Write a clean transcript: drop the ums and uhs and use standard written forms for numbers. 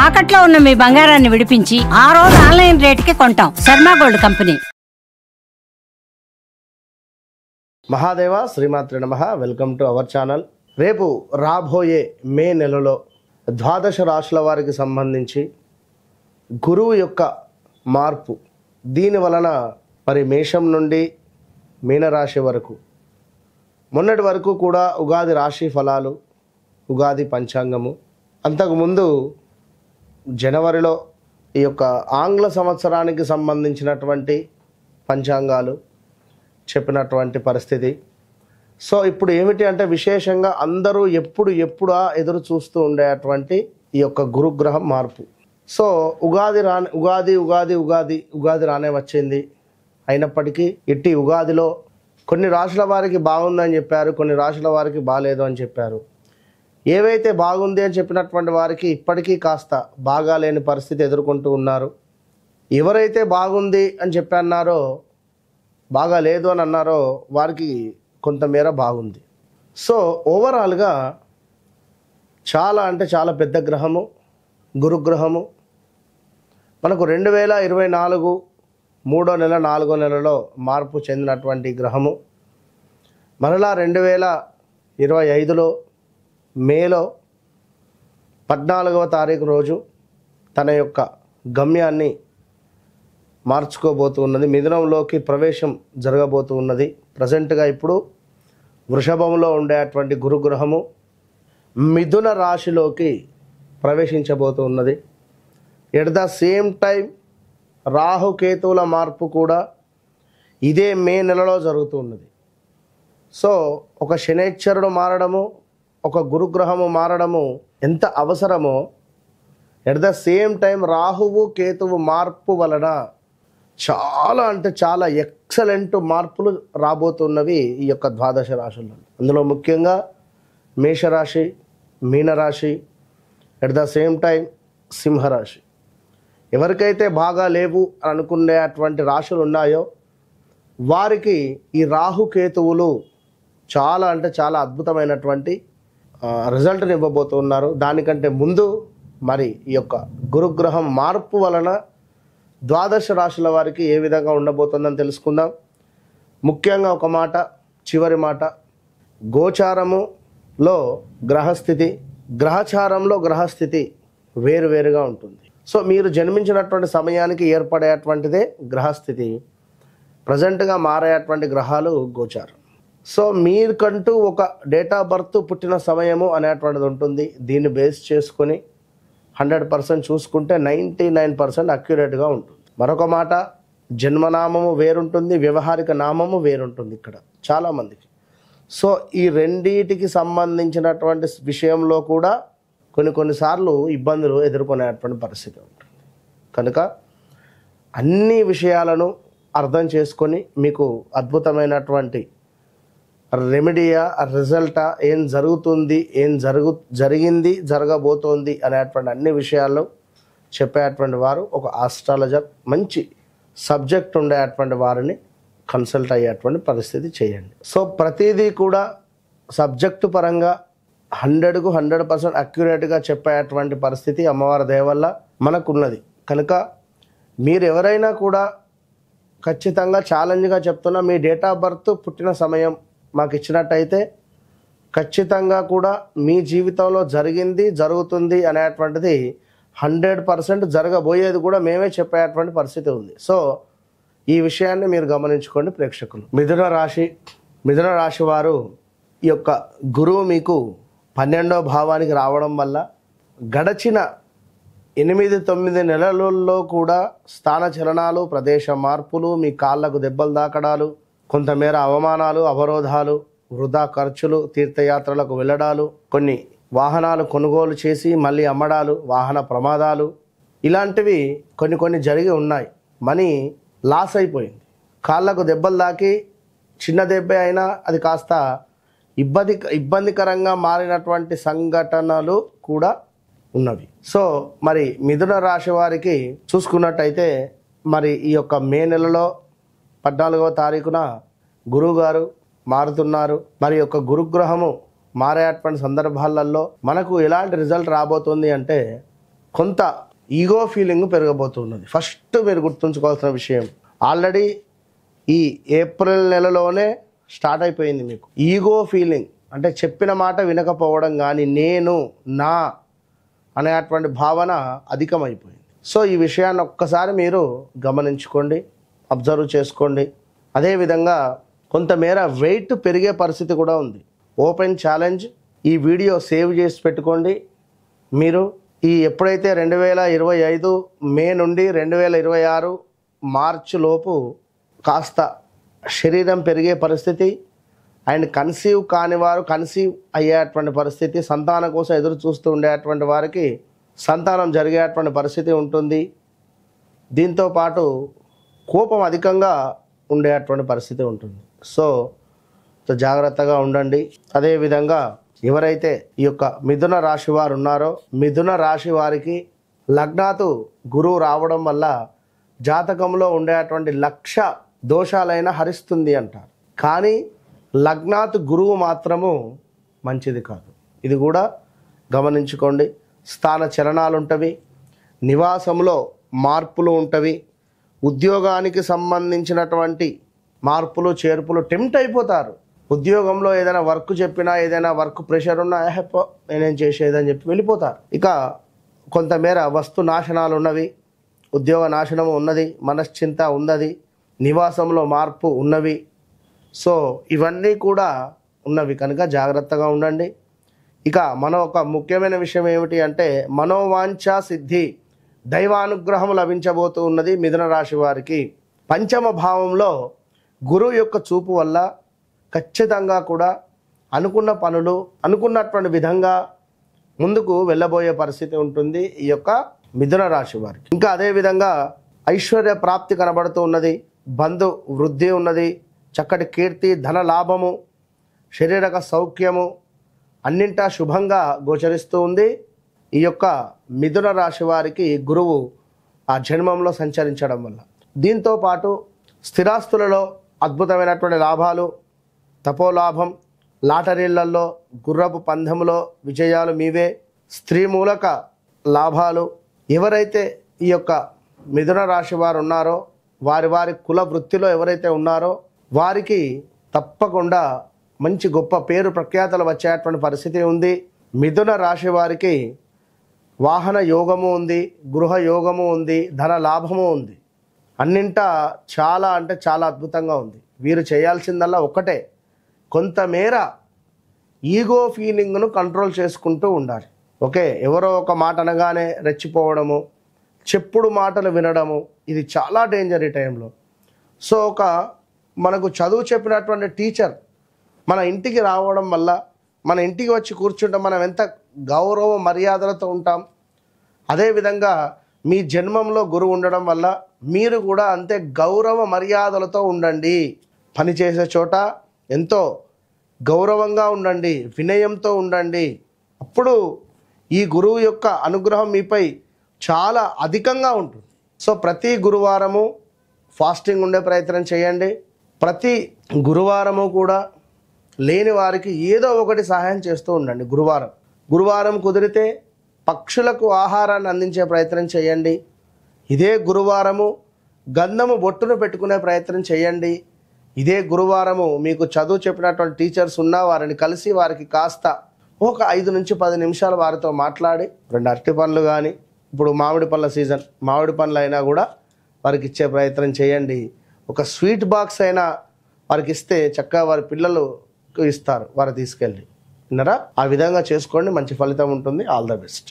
తాకట్లో ఉన్న మీ బంగారాన్ని విడిపించి ఆ రోజు ఆన్లైన్ రేటుకి కొంటాం. Sharma gold company. మహాదేవ శ్రీమాత్రి నమః. Welcome to our channel. రేపు రాబోయే మే నెలలో ద్వాదశ రాశుల వారికి సంబంధించి గురువు యొక్క మార్పు, దీని వలన మరి మేషం నుండి మీనరాశి వరకు, మొన్నటి వరకు కూడా ఉగాది రాశి ఫలాలు, ఉగాది పంచాంగము, అంతకుముందు జనవరిలో ఈ యొక్క ఆంగ్ల సంవత్సరానికి సంబంధించినటువంటి పంచాంగాలు చెప్పినటువంటి పరిస్థితి. సో ఇప్పుడు ఏమిటి అంటే విశేషంగా అందరూ ఎప్పుడా ఎదురు చూస్తూ ఉండేటువంటి ఈ యొక్క గురుగ్రహం మార్పు. సో ఉగాది రానే వచ్చింది. అయినప్పటికీ ఇట్టి ఉగాదిలో కొన్ని రాశుల వారికి బాగుందని చెప్పారు, కొన్ని రాశుల వారికి బాగాలేదు అని చెప్పారు. ఏవైతే బాగుంది అని చెప్పినటువంటి వారికి ఇప్పటికీ కాస్త బాగాలేని పరిస్థితి ఎదుర్కొంటూ ఉన్నారు. ఎవరైతే బాగుంది అని చెప్పన్నారో, బాగా లేదు అని అన్నారో వారికి కొంతమేర బాగుంది. సో ఓవరాల్గా చాలా అంటే చాలా పెద్ద గ్రహము గురుగ్రహము. మనకు 2024 3వ నెల 4వ నెలలో మార్పు చెందినటువంటి గ్రహము. మరలా 2025లో మేలో 14వ తారీఖు రోజు తన యొక్క గమ్యాన్ని మార్చుకోబోతున్నది. మిథునంలోకి ప్రవేశం జరగబోతూ ఉన్నది. ప్రజెంట్గా ఇప్పుడు వృషభంలో ఉండేటువంటి గురుగ్రహము మిథున రాశిలోకి ప్రవేశించబోతూ ఉన్నది. ఎట్ ద సేమ్ టైం రాహుకేతువుల మార్పు కూడా ఇదే మే నెలలో జరుగుతూ ఉన్నది. సో ఒక శనైశ్చరుడు మారడము, ఒక గురుగ్రహము మారడము ఎంత అవసరమో, ఎట్ ద సేమ్ టైం రాహువు కేతువు మార్పు వలన చాలా అంటే చాలా ఎక్సలెంట్ మార్పులు రాబోతున్నవి ఈ యొక్క ద్వాదశ రాశుల్లో. అందులో ముఖ్యంగా మేషరాశి, మీనరాశి, ఎట్ ద సేమ్ టైం సింహరాశి. ఎవరికైతే బాగా లేవు అని అనుకునేటువంటి రాశులు ఉన్నాయో వారికి ఈ రాహుకేతువులు చాలా అంటే చాలా అద్భుతమైనటువంటి రిజల్ట్ని ఇవ్వబోతున్నారు. దానికంటే ముందు మరి ఈ యొక్క గురుగ్రహం మార్పు వలన ద్వాదశ రాశుల వారికి ఏ విధంగా ఉండబోతుందని తెలుసుకుందాం. ముఖ్యంగా ఒక మాట, చివరి మాట, గోచారములో గ్రహస్థితి, గ్రహచారంలో గ్రహస్థితి వేరువేరుగా ఉంటుంది. సో మీరు జన్మించినటువంటి సమయానికి ఏర్పడేటువంటిదే గ్రహస్థితి. ప్రజెంట్గా మారేటువంటి గ్రహాలు గోచారం. సో మీకంటూ ఒక డేట్ ఆఫ్ బర్త్, పుట్టిన సమయము అనేటువంటిది ఉంటుంది. దీన్ని బేస్ చేసుకొని 100% చూసుకుంటే 99% అక్యురేట్గా ఉంటుంది. మరొక మాట, జన్మనామము వేరుంటుంది, వ్యవహారిక నామము వేరుంటుంది ఇక్కడ చాలామందికి. సో ఈ రెండింటికి సంబంధించినటువంటి విషయంలో కూడా కొన్నిసార్లు ఇబ్బందులు ఎదుర్కొనేటువంటి పరిస్థితి ఉంటుంది. కనుక అన్ని విషయాలను అర్థం చేసుకొని మీకు అద్భుతమైనటువంటి రెమెడియా, రిజల్టా, ఏం జరుగుతుంది, జరిగింది, జరగబోతోంది అనేటువంటి అన్ని విషయాల్లో చెప్పేటువంటి వారు ఒక ఆస్ట్రాలజర్, మంచి సబ్జెక్ట్ ఉండేటువంటి వారిని కన్సల్ట్ అయ్యేటువంటి పరిస్థితి చేయండి. సో ప్రతిదీ కూడా సబ్జెక్టు పరంగా 100కు 100% అక్యురేట్గా చెప్పేటువంటి పరిస్థితి అమ్మవారి దయ వల్ల మనకున్నది. కనుక మీరు ఎవరైనా కూడా ఖచ్చితంగా ఛాలెంజ్గా చెప్తున్నా, మీ డేట్ ఆఫ్ బర్త్, పుట్టిన సమయం మాకు ఇచ్చినట్టయితే ఖచ్చితంగా కూడా మీ జీవితంలో జరిగింది, జరుగుతుంది అనేటువంటిది 100% జరగబోయేది కూడా మేమే చెప్పేటువంటి పరిస్థితి ఉంది. సో ఈ విషయాన్ని మీరు గమనించుకోండి ప్రేక్షకులు. మిథున రాశి వారు ఈ యొక్క గురువు మీకు 12వ భావానికి రావడం వల్ల గడచిన 8-9 నెలలలో కూడా స్థాన చలనాలు, ప్రదేశ మార్పులు, మీ కాళ్ళకు దెబ్బలు తాకడాలు, కొంతమేర అవమానాలు, అవరోధాలు, వృధా ఖర్చులు, తీర్థయాత్రలకు వెళ్ళడాలు, కొన్ని వాహనాలు కొనుగోలు చేసి మళ్ళీ అమ్మడాలు, వాహన ప్రమాదాలు, ఇలాంటివి కొన్ని జరిగి ఉన్నాయి. మనీ లాస్ అయిపోయింది. కాళ్ళకు దెబ్బలు తాకి చిన్న దెబ్బ అయినా అది కాస్త ఇబ్బందికరంగా మారినటువంటి సంఘటనలు కూడా ఉన్నవి. సో మరి మిథున రాశి వారికి చూసుకున్నట్టయితే మరి ఈ యొక్క మే నెలలో 14వ తారీఖున గురువు గారు మారుతున్నారు. మరి యొక్క గురుగ్రహము మారేటువంటి సందర్భాలలో మనకు ఎలాంటి రిజల్ట్ రాబోతుంది అంటే కొంత ఈగో ఫీలింగ్ పెరగబోతున్నది. ఫస్ట్ మీరు గుర్తుంచుకోవాల్సిన విషయం, ఆల్రెడీ ఈ ఏప్రిల్ నెలలోనే స్టార్ట్ అయిపోయింది మీకు ఈగో ఫీలింగ్. అంటే చెప్పిన మాట వినకపోవడం కానీ నేను నా అనేటువంటి భావన అధికమైపోయింది. సో ఈ విషయాన్ని ఒక్కసారి మీరు గమనించుకోండి, అబ్జర్వ్ చేసుకోండి. అదేవిధంగా కొంతమేర వెయిట్ పెరిగే పరిస్థితి కూడా ఉంది. ఓపెన్ ఛాలెంజ్, ఈ వీడియో సేవ్ చేసి పెట్టుకోండి. మీరు ఈ ఎప్పుడైతే 2025 మే నుండి 2026 మార్చి లోపు కాస్త శరీరం పెరిగే పరిస్థితి అండ్ కన్సీవ్ కాని వారు కన్సీవ్ అయ్యేటువంటి పరిస్థితి, సంతానం కోసం ఎదురు చూస్తూ ఉండేటువంటి వారికి సంతానం జరిగేటువంటి పరిస్థితి ఉంటుంది. దీంతో పాటు కోపం అధికంగా ఉండేటువంటి పరిస్థితి ఉంటుంది. సో జాగ్రత్తగా ఉండండి. అదేవిధంగా ఎవరైతే ఈ యొక్క మిథున రాశి వారు ఉన్నారో, మిథున రాశి వారికి లగ్నాతు గురువు రావడం వల్ల జాతకంలో ఉండేటువంటి 1,00,000 దోషాలైనా హరిస్తుంది అంటారు. కానీ లగ్నాతు గురువు మాత్రము మంచిది కాదు. ఇది కూడా గమనించుకోండి. స్థాన చలనాలు ఉంటవి, నివాసంలో మార్పులు ఉంటవి, ఉద్యోగానికి సంబంధించినటువంటి మార్పులు చేర్పులు టెంప్ట్ అయిపోతారు. ఉద్యోగంలో ఏదైనా వర్క్ చెప్పినా, ఏదైనా వర్క్ ప్రెషర్ ఉన్నా నేనేం చేసేదని చెప్పి వెళ్ళిపోతారు. ఇక కొంతమేర వస్తు నాశనాలు ఉన్నవి, ఉద్యోగ నాశనము ఉన్నది, మనశ్చింత ఉన్నది, నివాసంలో మార్పు ఉన్నవి. సో ఇవన్నీ కూడా ఉన్నవి కనుక జాగ్రత్తగా ఉండండి. ఇక ఒక ముఖ్యమైన విషయం ఏమిటి అంటే మనోవాంఛ సిద్ధి, దైవానుగ్రహం లభించబోతూ ఉన్నది మిథున రాశి వారికి. పంచమ భావంలో గురువు యొక్క చూపు వల్ల ఖచ్చితంగా కూడా అనుకున్న పనులు అనుకున్నటువంటి విధంగా ముందుకు వెళ్ళబోయే పరిస్థితి ఉంటుంది ఈ యొక్క మిథున రాశి వారికి. ఇంకా అదేవిధంగా ఐశ్వర్య ప్రాప్తి కనబడుతూ ఉన్నది, బంధు వృద్ధి ఉన్నది, చక్కటి కీర్తి, ధన లాభము, శారీరక సౌఖ్యము అన్నింటా శుభంగా గోచరిస్తూ ఉంది ఈ యొక్క మిథున రాశి వారికి గురువు ఆ జన్మంలో సంచరించడం వల్ల. దీంతో పాటు స్థిరాస్తులలో అద్భుతమైనటువంటి లాభాలు, తపోలాభం, లాటరీలలో, గుర్రపు పందెంలో విజయాలు మీవే, స్త్రీ మూలక లాభాలు. ఎవరైతే ఈ యొక్క మిథున రాశి వారు ఉన్నారో, వారి కుల వృత్తిలో ఎవరైతే ఉన్నారో వారికి తప్పకుండా మంచి గొప్ప పేరు ప్రఖ్యాతలు వచ్చేటువంటి పరిస్థితి ఉంది. మిథున రాశి వారికి వాహన యోగము ఉంది, గృహ యోగము ఉంది, ధన లాభము ఉంది. అన్నింటా చాలా అంటే చాలా అద్భుతంగా ఉంది. వీరు చేయాల్సిందల్లా ఒక్కటే, కొంతమేర ఈగో ఫీలింగ్ను కంట్రోల్ చేసుకుంటూ ఉండాలి. ఓకే, ఎవరో ఒక మాట అనగానే రెచ్చిపోవడము, చెప్పుడు మాటలు వినడము, ఇది చాలా డేంజర్ ఈ టైంలో. సో మనకు చదువు చెప్పినటువంటి టీచర్ మన ఇంటికి రావడం వల్ల, మన ఇంటికి వచ్చి కూర్చుంటే మనం ఎంత గౌరవ మర్యాదలతో ఉంటాం. అదేవిధంగా మీ జన్మంలో గురువు ఉండడం వల్ల మీరు కూడా అంతే గౌరవ మర్యాదలతో ఉండండి. పని చేసే చోట ఎంతో గౌరవంగా ఉండండి, వినయంతో ఉండండి. అప్పుడు ఈ గురువు యొక్క అనుగ్రహం మీపై చాలా అధికంగా ఉంటుంది. సో ప్రతి గురువారము ఫాస్టింగ్ ఉండే ప్రయత్నం చేయండి. ప్రతి గురువారము కూడా లేని వారికి ఏదో ఒకటి సహాయం చేస్తూ ఉండండి. గురువారం కుదిరితే పక్షులకు ఆహారాన్ని అందించే ప్రయత్నం చేయండి. ఇదే గురువారము గంధము బొట్టును పెట్టుకునే ప్రయత్నం చేయండి. ఇదే గురువారము మీకు చదువు చెప్పినటువంటి టీచర్స్ ఉన్నా వారిని కలిసి వారికి కాస్త ఒక 5 నుంచి 10 నిమిషాలు వారితో మాట్లాడి 2 అరటి పండ్లు కానీ, ఇప్పుడు మామిడి పండ్ల సీజన్, మామిడి పండ్లు అయినా కూడా వారికి ఇచ్చే ప్రయత్నం చేయండి. ఒక స్వీట్ బాక్స్ అయినా వారికి ఇస్తే చక్కగా వారి పిల్లలు ఇస్తారు, వారు తీసుకెళ్ళి విన్నారా. ఆ విధంగా చేసుకోండి, మంచి ఫలితం ఉంటుంది. All the best.